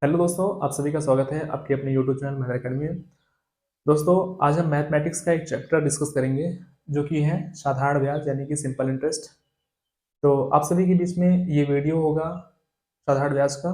Hello दोस्तों, आप सभी का स्वागत है आपके अपने यूट्यूब चैनल मेहर अकेडमी में। दोस्तों, आज हम मैथमेटिक्स का एक चैप्टर डिस्कस करेंगे जो कि है साधारण ब्याज यानी कि सिंपल इंटरेस्ट। तो आप सभी के बीच में ये वीडियो होगा साधारण ब्याज का।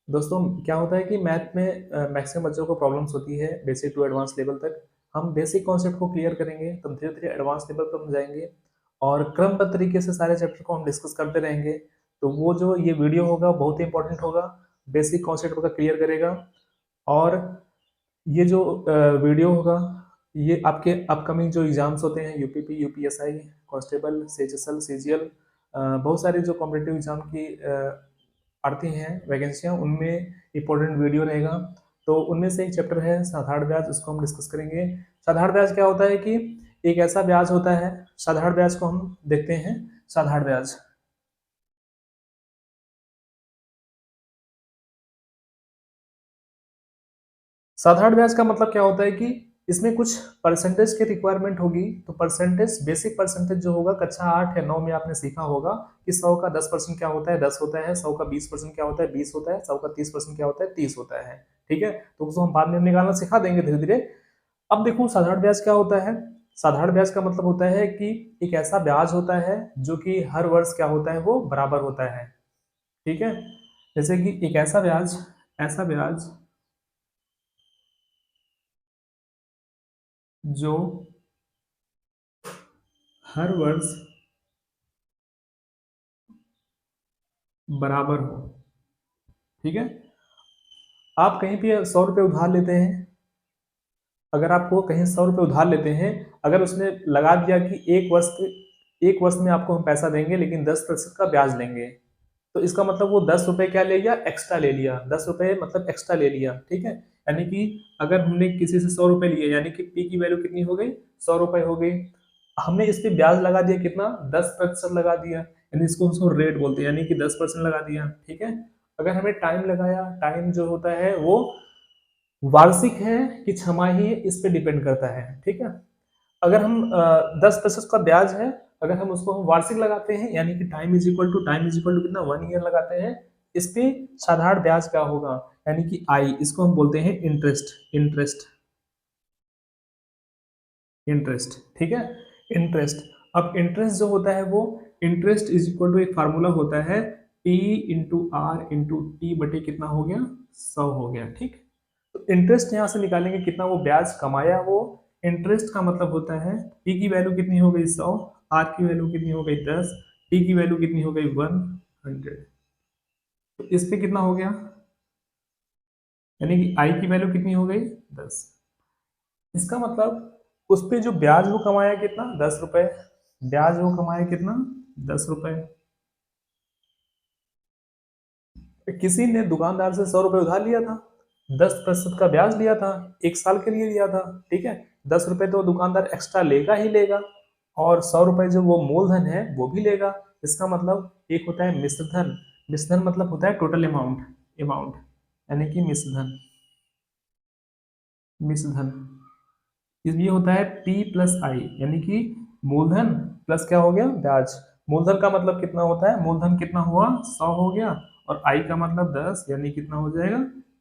दोस्तों, क्या होता है कि मैथ में मैक्सिमम बच्चों को प्रॉब्लम्स होती है बेसिक टू एडवांस लेवल तक। हम बेसिक कॉन्सेप्ट को क्लियर करेंगे तब धीरे धीरे एडवांस लेवल पर हम जाएंगे और क्रमबद्ध तरीके से सारे चैप्टर को हम डिस्कस करते रहेंगे। तो वो जो ये वीडियो होगा बहुत ही इंपॉर्टेंट होगा, बेसिक कॉन्सेप्ट का क्लियर करेगा। और ये जो वीडियो होगा ये आपके अपकमिंग जो एग्जाम्स होते हैं UPP, UPSI, constable, CHSL, CGL, बहुत सारे जो कॉम्पिटिटिव एग्जाम की आती हैं वैकेंसियां, उनमें इंपॉर्टेंट वीडियो रहेगा। तो उनमें से एक चैप्टर है साधारण ब्याज, उसको हम डिस्कस करेंगे। साधारण ब्याज क्या होता है कि एक ऐसा ब्याज होता है, साधारण ब्याज को हम देखते हैं। साधारण ब्याज साधारण ब्याज का मतलब क्या होता है कि इसमें कुछ परसेंटेज की रिक्वायरमेंट होगी। तो परसेंटेज, बेसिक परसेंटेज जो होगा कक्षा 8 या 9 में आपने सीखा होगा कि 100 का 10% क्या होता है, 10 होता है। 100 का 20% क्या होता है, 20 होता है। 100 का 30% क्या होता है, 30 होता है। ठीक है, तो उसको हम बाद में निकालना सिखा देंगे धीरे धीरे। अब देखो साधारण ब्याज क्या होता है। साधारण ब्याज का मतलब होता है कि एक ऐसा ब्याज होता है जो कि हर वर्ष क्या होता है, वो बराबर होता है। ठीक है, जैसे कि एक ऐसा ब्याज जो हर वर्ष बराबर हो। ठीक है, आप कहीं पे 100 रुपये उधार लेते हैं। अगर आपको कहीं 100 रुपये उधार लेते हैं, अगर उसने लगा दिया कि एक वर्ष में आपको हम पैसा देंगे लेकिन 10% का ब्याज लेंगे, तो इसका मतलब वो 10 रुपये क्या ले लिया, एक्स्ट्रा ले लिया। 10 रुपये मतलब एक्स्ट्रा ले लिया। ठीक है, यानी कि अगर हमने किसी से 100 रुपये लिए यानी कि पी की वैल्यू कितनी हो गई, 100 रुपये हो गई। हमने इस पे ब्याज लगा दिया कितना, 10% लगा दिया। यानी इसको उसको रेट बोलते हैं, यानी कि 10% लगा दिया। ठीक है, अगर हमें टाइम लगाया, टाइम जो होता है वो वार्षिक है कि छमाही है, इस पे डिपेंड करता है। ठीक है, अगर हम 10% का ब्याज है, अगर हम उसको हम वार्षिक लगाते हैं यानी कि टाइम इज इक्वल टू कितना, 1 ईयर लगाते हैं, इस पे साधारण ब्याज क्या होगा, यानी कि आई, इसको हम बोलते हैं इंटरेस्ट। ठीक है, इंटरेस्ट। अब इंटरेस्ट जो होता है वो इंटरेस्ट इज इक्वल टू एक फार्मूला होता है, P into R into T बटे कितना हो गया, 100 हो गया। ठीक, तो इंटरेस्ट यहां से निकालेंगे कितना वो ब्याज कमाया वो। इंटरेस्ट का मतलब होता है पी की वैल्यू कितनी हो गई, 100। आर की वैल्यू कितनी हो गई, 10। टी की वैल्यू कितनी हो गई, 100। तो इस पे कितना हो गया, यानी कि आई की वैल्यू कितनी हो गई, 10। इसका मतलब उस पे जो ब्याज वो कमाया कितना, 10 रुपए। ब्याज वो कमाया कितना, 10 रुपए। किसी ने दुकानदार से 100 रुपए उधार लिया था, 10% का ब्याज लिया था, 1 साल के लिए लिया था। ठीक है, 10 रुपए तो दुकानदार एक्स्ट्रा लेगा ही लेगा, और 100 रुपए जो वो मूलधन है वो भी लेगा। इसका मतलब एक होता है मिश्रधन। मिश्रधन मतलब होता है टोटल अमाउंट, यानी कि मिश्रधन। ये होता है P प्लस आई, यानी कि मूलधन प्लस क्या हो गया, ब्याज। मूलधन का मतलब कितना होता है, मूलधन कितना हुआ, 100 हो गया, और आई का मतलब 10, यानी कितना हो जाएगा,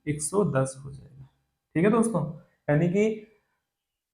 110 हो जाएगा। ठीक है दोस्तों, यानी कि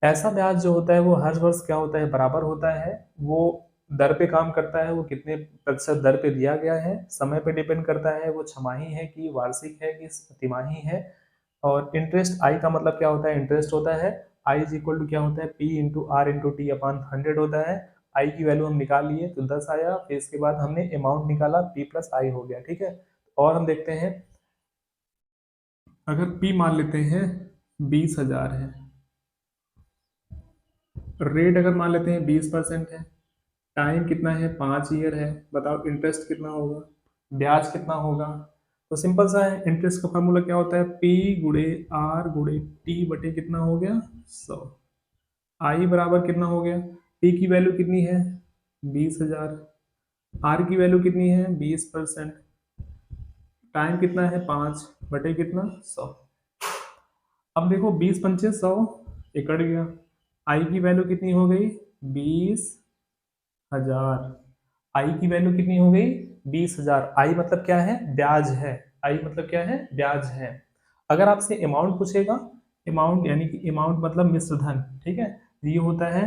ऐसा ब्याज जो होता है वो हर वर्ष क्या होता है, बराबर होता है। वो दर पे काम करता है, वो कितने प्रतिशत दर पे दिया गया है, समय पे डिपेंड करता है, वो छमाही है कि वार्षिक है कि तिमाही है। और इंटरेस्ट आई का मतलब क्या होता है, इंटरेस्ट होता है आई इज इक्वल टू क्या होता है, P into R into T upon 100 होता है। आई की वैल्यू हम निकाल लिए तो 10 आया, फिर इसके बाद हमने अमाउंट निकाला, पी प्लस आई हो गया। ठीक है, और हम देखते हैं, अगर पी मान लेते हैं 20,000 है, रेट अगर मान लेते हैं 20% है, टाइम कितना है, 5 ईयर है, बताओ इंटरेस्ट कितना होगा, ब्याज कितना होगा। तो सिंपल सा है, इंटरेस्ट का फॉर्मूला क्या होता है, पी गुणे आर गुणे टी बटे कितना हो गया, 100। आई बराबर कितना हो गया, पी की वैल्यू कितनी है, 20,000। आर की वैल्यू कितनी है, 20%। टाइम कितना है, 5 बटे कितना, 100। अब देखो 20 पंचे 100, ये कट गया। आई की वैल्यू कितनी हो गई, 20,000। आई की वैल्यू कितनी हो गई, 20,000। आई मतलब क्या है, ब्याज है। आई मतलब क्या है, ब्याज है। अगर आपसे अमाउंट पूछेगा, अमाउंट यानी कि अमाउंट मतलब मिश्र धन, ठीक है, ये होता है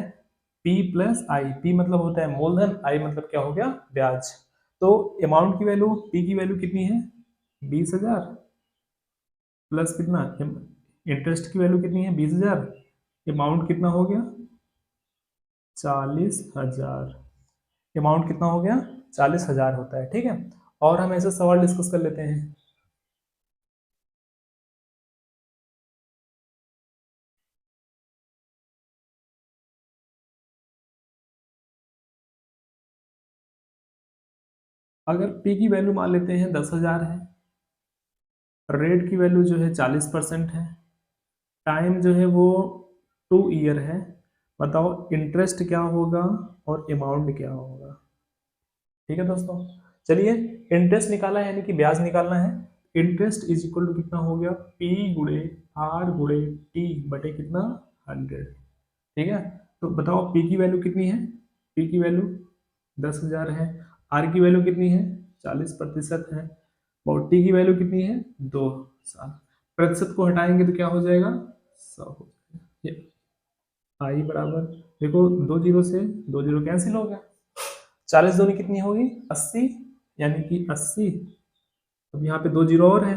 P प्लस आई। P मतलब होता है मूलधन, आई मतलब क्या हो गया, ब्याज। तो अमाउंट की वैल्यू, P की वैल्यू कितनी है, 20,000 प्लस कितना, इंटरेस्ट की वैल्यू कितनी है, 20,000, अमाउंट कितना हो गया, 40,000। अमाउंट कितना हो गया, 40,000 होता है, ठीक है। और हम ऐसे सवाल डिस्कस कर लेते हैं। अगर P की वैल्यू मान लेते हैं 10,000 है, रेट की वैल्यू जो है 40% है, टाइम जो है वो 2 ईयर है, बताओ इंटरेस्ट क्या होगा और अमाउंट क्या होगा। ठीक है दोस्तों, चलिए इंटरेस्ट निकाला है यानी कि ब्याज निकालना है। इंटरेस्ट इज इक्वल टू कितना हो गया, P गुणे R गुणे T बटे कितना, 100। ठीक है, तो बताओ P की वैल्यू कितनी है, P की वैल्यू 10,000 है, R की वैल्यू कितनी है, 40% है, और T की वैल्यू कितनी है, 2 साल। प्रतिशत को हटाएंगे तो क्या हो जाएगा, 100 हो जाएगा। ये आई बराबर, देखो 2 जीरो से 2 जीरो कैंसिल हो गया, 40 दूनी कितनी होगी, 80, यानी कि 80। अब यहाँ पे 2 जीरो और है।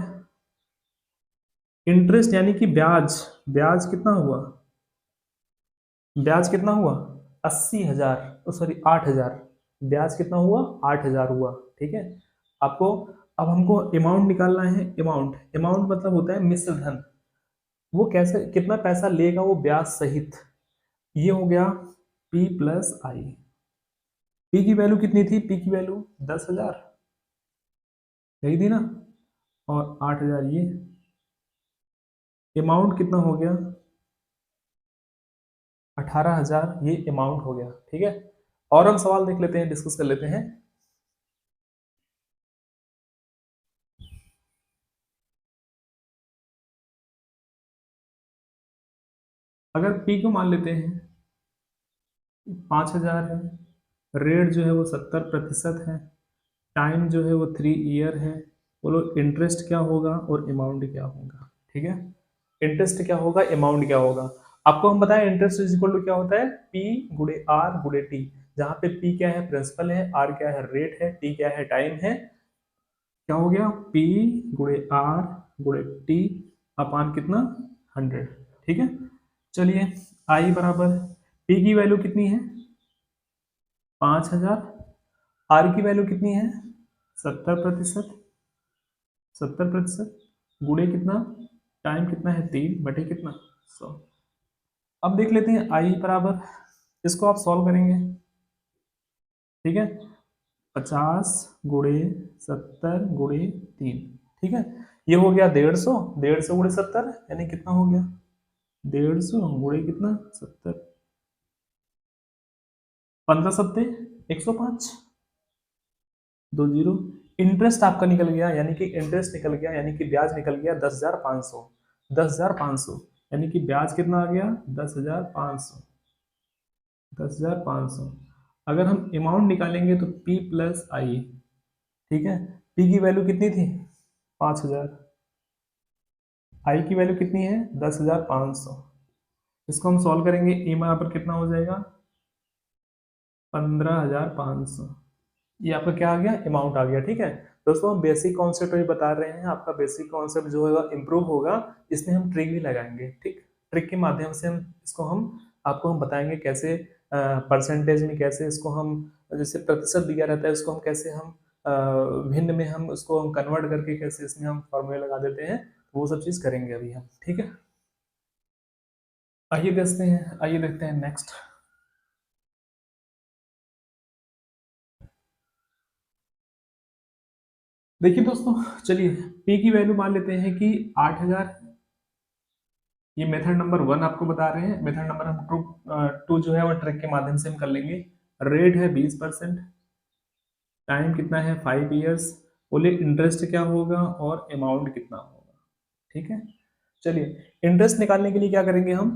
इंटरेस्ट यानी कि ब्याज, ब्याज कितना हुआ, ब्याज कितना हुआ, 80,000, सॉरी 8,000। ब्याज कितना हुआ, 8,000 हुआ, ठीक है। आपको अब हमको अमाउंट निकालना है। अमाउंट, अमाउंट मतलब होता है मिश्र धन, वो कैसे, कितना पैसा लेगा वो ब्याज सहित। ये हो गया P प्लस आई। P की वैल्यू कितनी थी, P की वैल्यू 10,000 यही थी ना, और 8,000 ये। अमाउंट कितना हो गया, 18,000 ये अमाउंट हो गया, ठीक है। और हम सवाल देख लेते हैं, डिस्कस कर लेते हैं। अगर P को मान लेते हैं 5,000 है, रेट जो है वो 70% है, टाइम जो है वो 3 ईयर है, बोलो इंटरेस्ट क्या होगा और अमाउंट क्या होगा। ठीक है, इंटरेस्ट क्या होगा, अमाउंट क्या होगा। आपको हम बताएं इंटरेस्ट इज इक्वल टू क्या होता है, P गुणे R गुणे T, जहां पे P क्या है, प्रिंसिपल है, R क्या है, रेट है, T क्या है, टाइम है। क्या हो गया, P गुणे R गुणे T अपान कितना, 100। ठीक है, चलिए आई बराबर, P की वैल्यू कितनी है, 5,000, R की वैल्यू कितनी है, 70%, 70% गुणे कितना, टाइम कितना है, 3 बटे कितना, 100। अब देख लेते हैं आई बराबर, इसको आप सॉल्व करेंगे, ठीक है, 50 गुणे 70 गुणे 3, ठीक है। ये हो गया 150, 150 गुणे 70 यानी कितना हो गया, 150 गुणे कितना, 70, 15 सत्ते 105, 2 जीरो। इंटरेस्ट आपका निकल गया, यानी कि इंटरेस्ट निकल गया, यानी कि ब्याज निकल गया 10,500, 10,500, यानी कि ब्याज कितना आ गया, 10,500, 10,500। अगर हम अमाउंट निकालेंगे तो P प्लस आई, ठीक है, P की वैल्यू कितनी थी, 5,000, आई की वैल्यू कितनी है, 10,500। इसको हम सॉल्व करेंगे, ई बराबर कितना हो जाएगा, 15,500। ये आपका क्या आ गया, अमाउंट आ गया, ठीक है। दोस्तों हम बेसिक कॉन्सेप्ट भी बता रहे हैं, आपका बेसिक कॉन्सेप्ट जो होगा इम्प्रूव होगा, इसमें हम ट्रिक भी लगाएंगे, ठीक। ट्रिक के माध्यम से हम इसको हम आपको हम बताएंगे कैसे परसेंटेज में, कैसे इसको हम, जैसे प्रतिशत दिया रहता है उसको हम कैसे हम भिन्न में हम उसको हम कन्वर्ट करके कैसे इसमें हम फॉर्मूले लगा देते हैं, वो सब चीज़ करेंगे अभी हम, ठीक है। आइए देखते हैं नेक्स्ट। देखिए दोस्तों, चलिए P की वैल्यू मान लेते हैं कि 8,000। ये मेथड नंबर 1 आपको बता रहे हैं, मेथड नंबर हम टू जो है वो ट्रिक के माध्यम से हम कर लेंगे। रेट है 20%, टाइम कितना है 5 ईयर्स, बोले इंटरेस्ट क्या होगा और अमाउंट कितना होगा, ठीक है। चलिए इंटरेस्ट निकालने के लिए क्या करेंगे हम,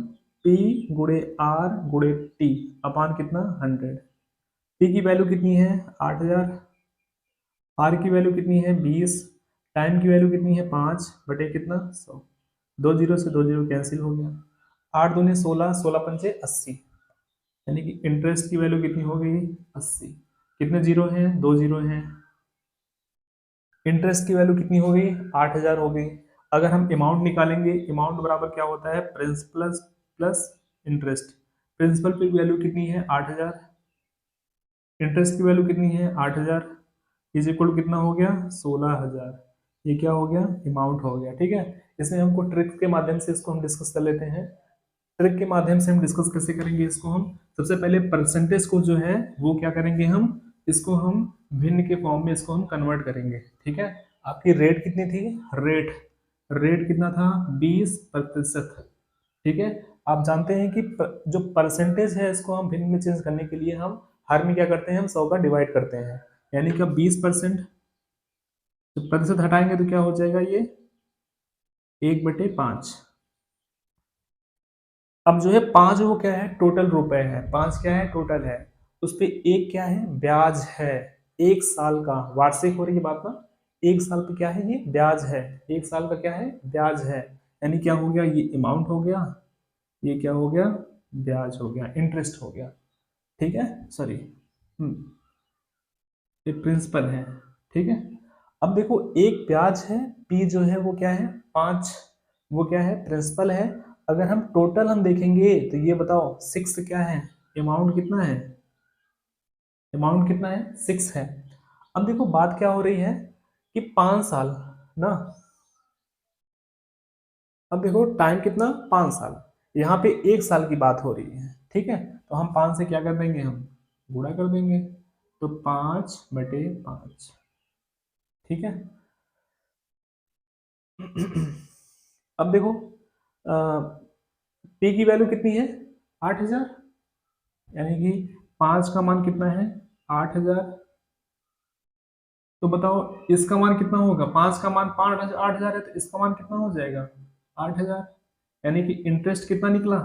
P गुणे R गुणे T अपान कितना, 100। P की वैल्यू कितनी है, 8,000, R की वैल्यू कितनी है, 20, टाइम की वैल्यू कितनी है 5 बटे कितना 100, 2 जीरो से 2 जीरो कैंसिल हो गया, 8 दूनी 16, 16 पंचे 80, यानी कि इंटरेस्ट की वैल्यू कितनी हो गई 80। कितने जीरो हैं 2 जीरो हैं। इंटरेस्ट की वैल्यू कितनी हो गई 8000 हो गई। अगर हम अमाउंट निकालेंगे, अमाउंट बराबर क्या होता है प्रिंसिपल प्लस इंटरेस्ट। प्रिंसिपल की वैल्यू कितनी है 8000, इंटरेस्ट की वैल्यू कितनी है 8000, इज इक्वल कितना हो गया 16000। ये क्या हो गया अमाउंट हो गया। ठीक है, इसमें हमको ट्रिक के माध्यम से इसको हम डिस्कस कर लेते हैं। ट्रिक के माध्यम से हम डिस्कस कैसे करेंगे इसको, हम सबसे पहले परसेंटेज को जो है वो क्या करेंगे, हम इसको हम भिन्न के फॉर्म में इसको हम कन्वर्ट करेंगे। ठीक है, आपकी रेट कितनी थी, रेट रेट कितना था 20%। ठीक है, आप जानते हैं कि जो परसेंटेज है इसको हम भिन्न में चेंज करने के लिए हम हर में क्या करते हैं, हम 100 का डिवाइड करते हैं, यानी कि 20%, तो प्रतिशत हटाएंगे तो क्या हो जाएगा ये 1/5। अब जो है 5 वो क्या है टोटल रुपए है, 5 क्या है टोटल है, उस पे एक क्या है ब्याज है, 1 साल का, वार्षिक हो रही है बात ना, 1 साल पे क्या है ये ब्याज है, 1 साल का क्या है ब्याज है, यानी क्या हो गया ये अमाउंट हो गया, ये क्या हो गया ब्याज हो गया, इंटरेस्ट हो गया। ठीक है, सॉरी ये प्रिंसिपल है। ठीक है, अब देखो एक ब्याज है, पी जो है वो क्या है 5, वो क्या है प्रिंसिपल है। अगर हम टोटल हम देखेंगे तो ये बताओ 6 क्या है, अमाउंट कितना है, अमाउंट कितना है 6 है। अब देखो बात क्या हो रही है कि 5 साल ना, अब देखो टाइम कितना 5 साल, यहाँ पे 1 साल की बात हो रही है। ठीक है, तो हम 5 से क्या कर देंगे, हम गुणा कर देंगे, तो 5/5। ठीक है, अब देखो पी की वैल्यू कितनी है 8000, यानी कि 5 का मान कितना है 8000, तो बताओ इसका मान कितना होगा, 5 का मान 8000 है तो इसका मान कितना हो जाएगा 8000, यानी कि इंटरेस्ट कितना निकला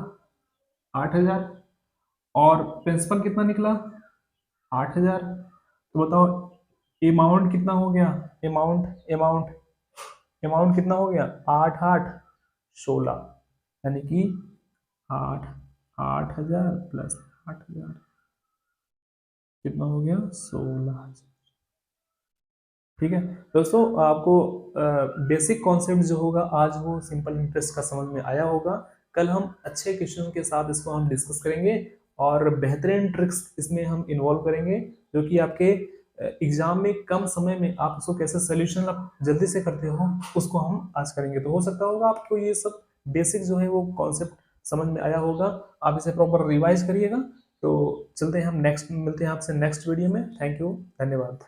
8000 और प्रिंसिपल कितना निकला 8000। तो बताओ अमाउंट कितना हो गया, अमाउंट अमाउंट अमाउंट कितना हो गया 8 8 16, यानी कि 8 8000 प्लस 8000 कितना हो गया 16। ठीक है दोस्तों, आपको बेसिक कॉन्सेप्ट जो होगा आज वो सिंपल इंटरेस्ट का समझ में आया होगा। कल हम अच्छे क्वेश्चन के साथ इसको हम डिस्कस करेंगे और बेहतरीन ट्रिक्स इसमें हम इन्वॉल्व करेंगे, जो कि आपके एग्जाम में कम समय में आप उसको कैसे सोल्यूशन आप जल्दी से करते हो उसको हम आज करेंगे। तो हो सकता होगा आपको ये सब बेसिक जो है वो कॉन्सेप्ट समझ में आया होगा, आप इसे प्रॉपर रिवाइज करिएगा। तो चलते हैं हम नेक्स्ट, मिलते हैं आपसे नेक्स्ट वीडियो में। थैंक यू, धन्यवाद।